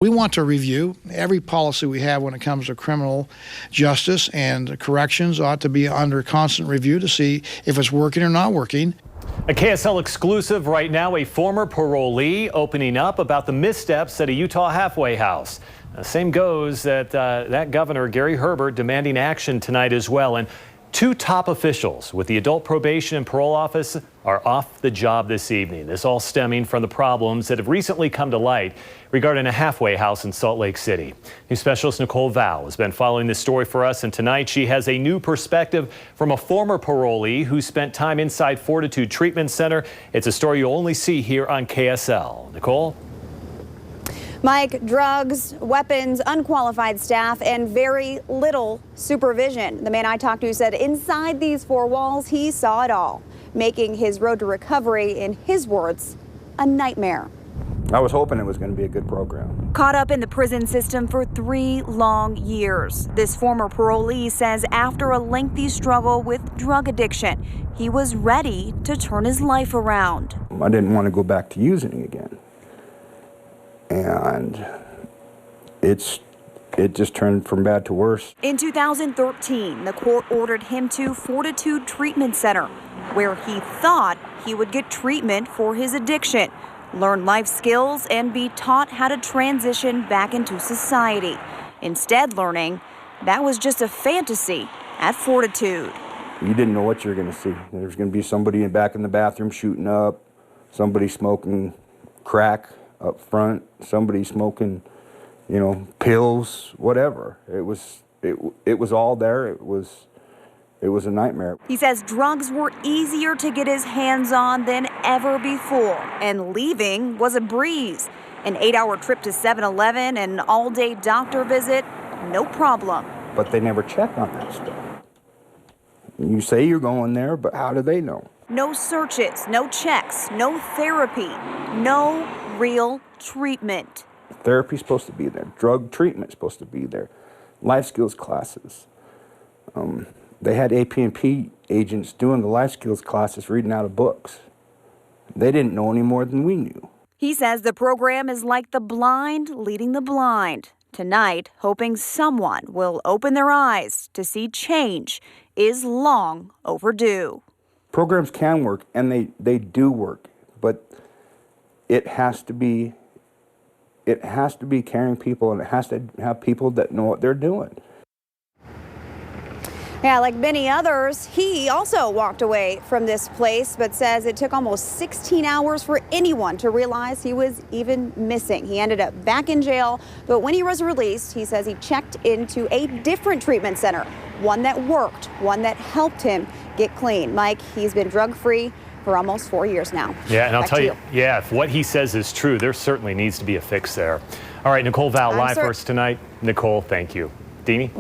We want to review every policy we have when it comes to criminal justice, and corrections ought to be under constant review to see if it's working or not working. A KSL exclusive right now, a former parolee opening up about the missteps at a Utah halfway house. Same goes that Governor Gary Herbert demanding action tonight as well. And two top officials with the Adult Probation and Parole Office are off the job this evening. This all stemming from the problems that have recently come to light regarding a halfway house in Salt Lake City. News specialist Nicole Vowell has been following this story for us, and tonight she has a new perspective from a former parolee who spent time inside Fortitude Treatment Center. It's a story you'll only see here on KSL. Nicole? Mike, drugs, weapons, unqualified staff, and very little supervision. The man I talked to said inside these four walls, he saw it all, making his road to recovery, in his words, a nightmare. I was hoping it was going to be a good program. Caught up in the prison system for 3 long years, this former parolee says after a lengthy struggle with drug addiction, he was ready to turn his life around. I didn't want to go back to using again. And it just turned from bad to worse. In 2013, the court ordered him to Fortitude Treatment Center, where he thought he would get treatment for his addiction, learn life skills, and be taught how to transition back into society. Instead, learning that was just a fantasy at Fortitude. You didn't know what you were going to see. There was going to be somebody back in the bathroom shooting up, somebody smoking crack up front, somebody smoking, pills, whatever. It was all there. It was a nightmare. He says drugs were easier to get his hands on than ever before, and leaving was a breeze. An 8-hour trip to 7-Eleven, an all-day doctor visit, no problem. But they never check on that stuff. You say you're going there, but how do they know? No searches, no checks, no therapy, no real treatment. Therapy's supposed to be there. Drug treatment's supposed to be there. Life skills classes. They had AP&P agents doing the life skills classes, reading out of books. They didn't know any more than we knew. He says the program is like the blind leading the blind. Tonight, hoping someone will open their eyes to see change is long overdue. Programs can work, and they do work, but it has to be caring people, and it has to have people that know what they're doing. Yeah, like many others, he also walked away from this place, but says it took almost 16 hours for anyone to realize he was even missing. He ended up back in jail, but when he was released, he says he checked into a different treatment center, one that worked, one that helped him get clean. Mike, he's been drug-free for almost 4 years now. Yeah, and I'll tell you, if what he says is true, there certainly needs to be a fix there. All right, Nicole Vowell live for us tonight. Nicole, thank you. Deanie?